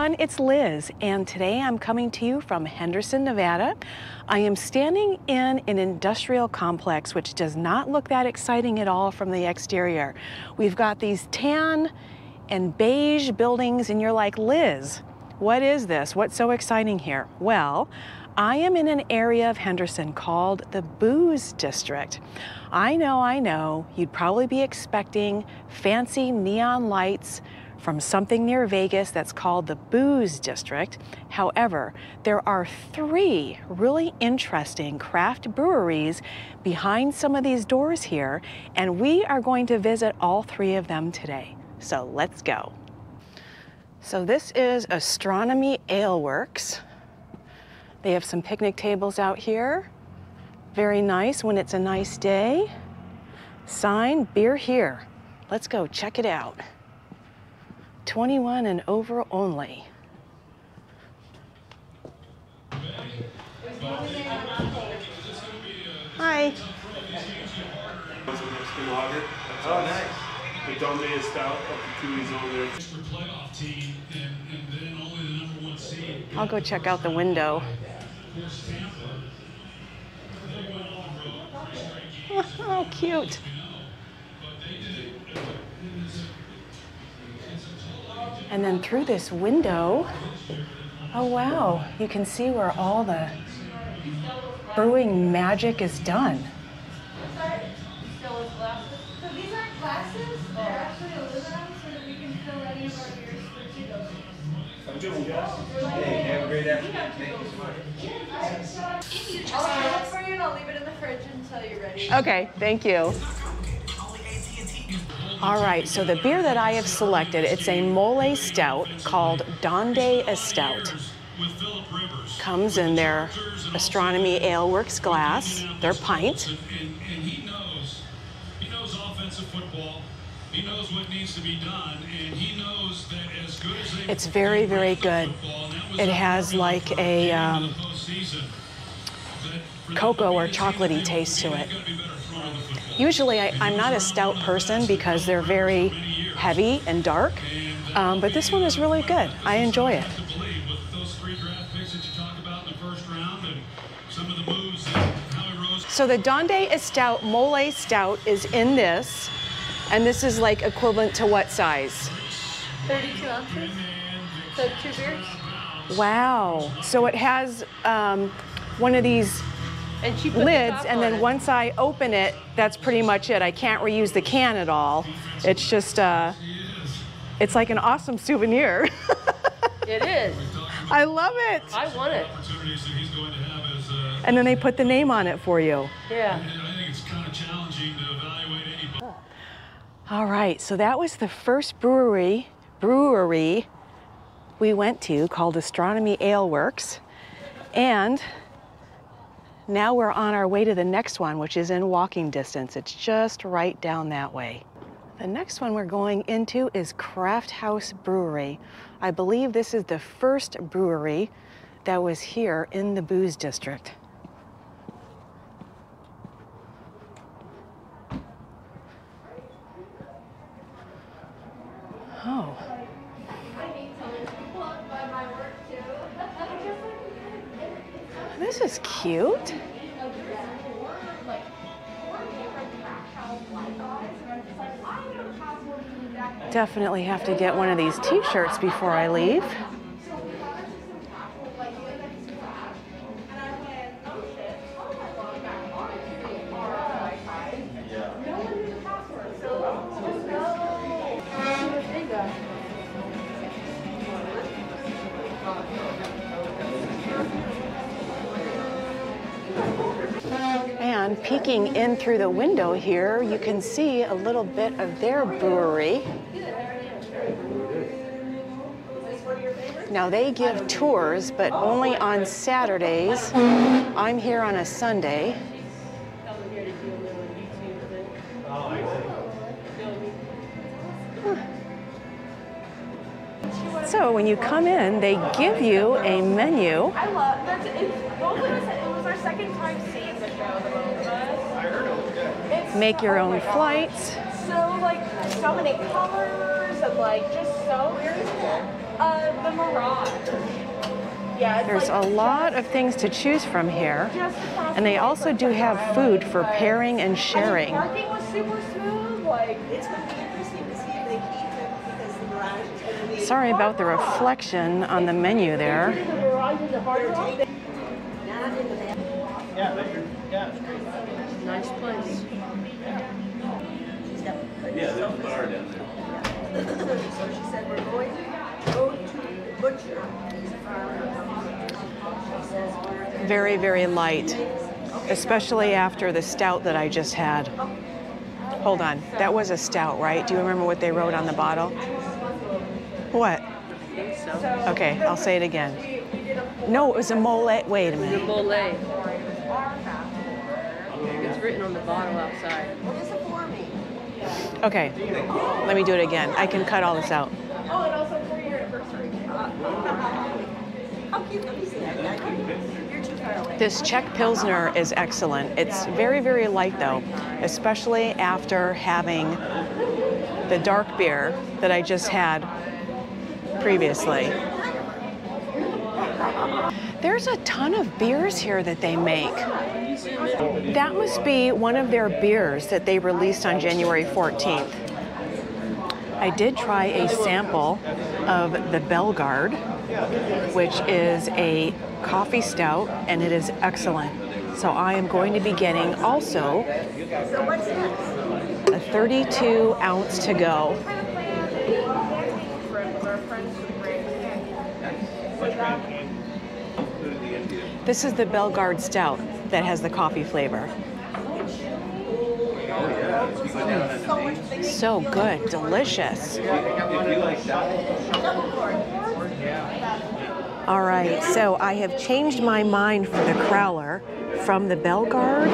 everyone, it's Liz, and today I'm coming to you from Henderson, Nevada. I am standing in an industrial complex which does not look that exciting at all from the exterior. We've got these tan and beige buildings and you're like, Liz, what is this? What's so exciting here? Well, I am in an area of Henderson called the Booze District. I know, you'd probably be expecting fancy neon lights from something near Vegas that's called the Booze District. However, there are 3 really interesting craft breweries behind some of these doors here, and we are going to visit all 3 of them today. So let's go. So this is Astronomy Ale Works. They have some picnic tables out here. Very nice when it's a nice day. Sign, beer here. Let's go check it out. 21 and over only. Hi. Oh, nice. The Dundee is stout up to 2 weeks on there. I'll go check out the window. Oh, cute. And then through this window, oh wow, you can see where all the brewing magic is done. So these aren't glasses, they're actually aluminum so that we can fill any of our beers for 2 dollars. Hey, have a great afternoon. Thank you so much. I'll fill it for you and I'll leave it in the fridge until you're ready. Okay, thank you. All right, so the beer that I have selected, it's a mole stout called Dundee Stout. Comes in their Astronomy Ale Works glass, their pint. He knows offensive football. He knows what needs to be done, and he knows that as good as they It's very, very good. It has like a cocoa or chocolatey taste to it. Usually I'm not a stout person because they're very heavy and dark, but this one is really good. I enjoy it. So the Dundee Stout Mole Stout is in this, and this is like equivalent to what size? 32 ounces, so 2 beers. Wow. So it has one of these And she put lids, the and then on once I open it, that's pretty much it. I can't reuse the can at all. It's just, it's like an awesome souvenir. It is. I love it. I want it. And then they put the name on it for you. Yeah. I think it's kind of challenging to evaluate anybody. All right, so that was the first brewery we went to called Astronomy Ale Works. And now we're on our way to the next one, which is in walking distance. It's just right down that way. The next one we're going into is Crafthaus Brewery. I believe this is the first brewery that was here in the Booze District. Oh. This is cute. Definitely have to get one of these t-shirts before I leave. And peeking in through the window here, you can see a little bit of their brewery. Now they give tours, but only on Saturdays. I'm here on a Sunday. So when you come in, they give you a menu. I love that. It was our second time seeing the show, the both of us. I heard it was good. Make your own flights. So so many colors, and like just so irresistible. The Mirage. Yeah, There's like a lot of things to choose from here. just across And they the also street do from have Island, food for but pairing and sharing. Parking was super smooth. Like It's going to be interesting to see if they keep it because the garage is going to be. Sorry about the reflection on the menu there. the Mirage and the Hard Rock. Not into that. Nice place. She's got Yeah, there's a bar down there. So she said, we're going to go to the butcher. He's a farmer. She says, we're Very, very light, especially after the stout that I just had. Hold on, that was a stout, right? Do you remember what they wrote on the bottle? What? Okay, I'll say it again. No, it was a mole. Wait a minute. Mole. It's written on the bottle outside. what is it for me? Okay, let me do it again. I can cut all this out. Oh, and also for your anniversary. How cute, let me see that. You're too far away. This Czech Pilsner is excellent. It's very, very light though, especially after having the dark beer that I just had previously. There's a ton of beers here that they make. That must be one of their beers that they released on January 14th. I did try a sample of the Bellegarde, which is a coffee stout, and it is excellent. So I am going to be getting also So what's next? a 32 ounce to go. This is the Bellegarde stout that has the coffee flavor. So good, delicious. All right, so I have changed my mind for the Crowler from the Bellegarde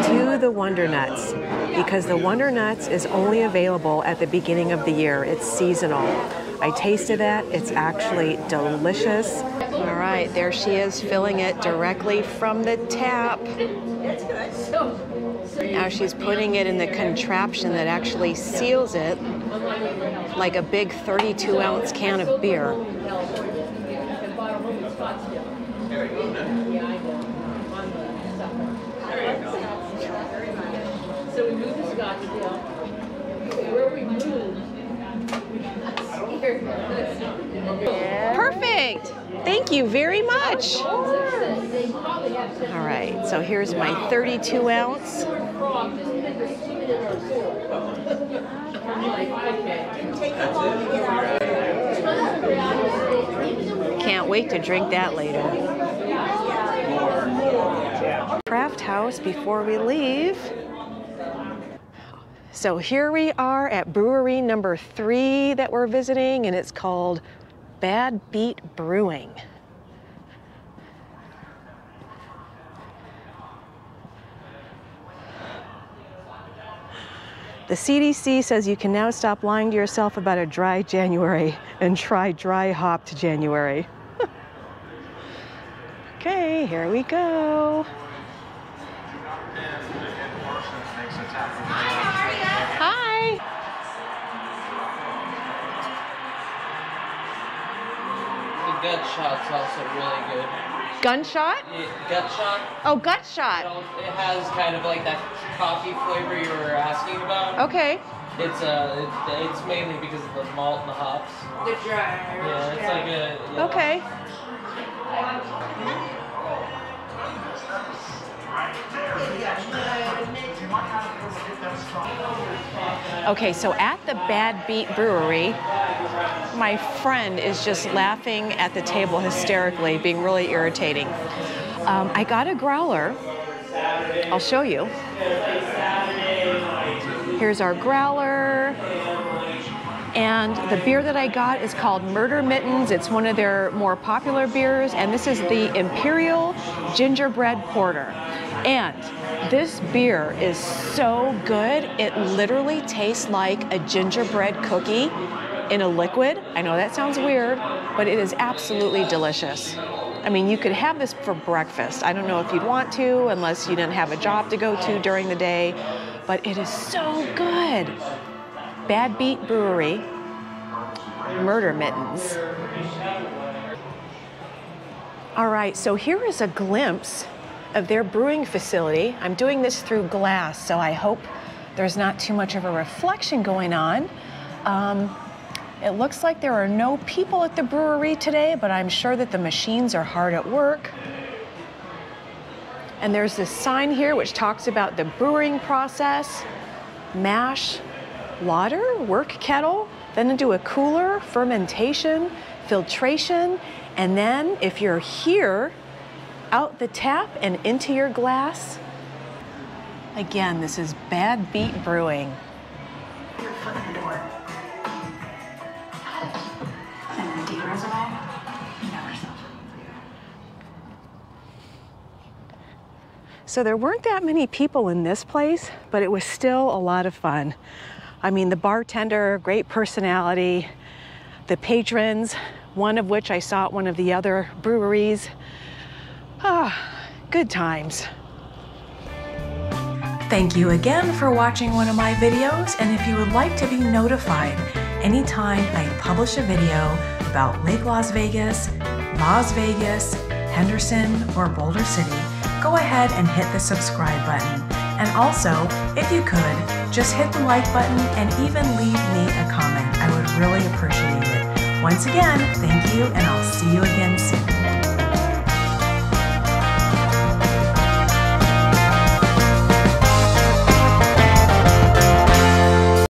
to the Wonder Nuts because the Wonder Nuts is only available at the beginning of the year. It's seasonal. I tasted that. It's actually delicious. All right, there she is filling it directly from the tap. That's good. Now she's putting it in the contraption that actually seals it like a big 32 ounce can of beer. So we moved to Scottsdale. Where we moved, Perfect. Thank you very much. All right, so here's my 32 ounce. Can't wait to drink that later. Crafthaus before we leave. So here we are at brewery number 3 that we're visiting, and it's called Beat Brewing. The CDC says you can now stop lying to yourself about a dry January and try dry hopped January. Okay, here we go. Hi. The gut shot's also really good. Gunshot? Gut shot. Oh, gut shot. It has kind of like that coffee flavor you were asking about. Okay. It's mainly because of the malt and the hops. The dry. Yeah, it's like a. Yeah. Okay. Okay, so at the Beat Brewery, my friend is just laughing at the table hysterically, being really irritating. I got a growler. I'll show you. Here's our growler. And the beer that I got is called Murder Mittens. It's one of their more popular beers, and this is the Imperial Gingerbread Porter. And this beer is so good, it literally tastes like a gingerbread cookie in a liquid. I know that sounds weird, but it is absolutely delicious. I mean, you could have this for breakfast. I don't know if you'd want to, unless you didn't have a job to go to during the day, but it is so good. Beat Brewery murder mittens. All right, so here is a glimpse of their brewing facility. I'm doing this through glass, so I hope there's not too much of a reflection going on. It looks like there are no people at the brewery today, but I'm sure that the machines are hard at work. And there's this sign here which talks about the brewing process: mash, lauter, work kettle, then into a cooler, fermentation, filtration, and then if you're here, out the tap and into your glass. Again, this is Bad Beat Brewing. So there weren't that many people in this place, but it was still a lot of fun. I mean, the bartender, great personality, the patrons, one of which I saw at one of the other breweries. Good times. Thank you again for watching one of my videos, and if you would like to be notified anytime I publish a video about Lake Las Vegas, Henderson, or Boulder City, go ahead and hit the subscribe button. And also, if you could, just hit the like button and even leave me a comment. I would really appreciate it. Once again, thank you, and I'll see you again soon.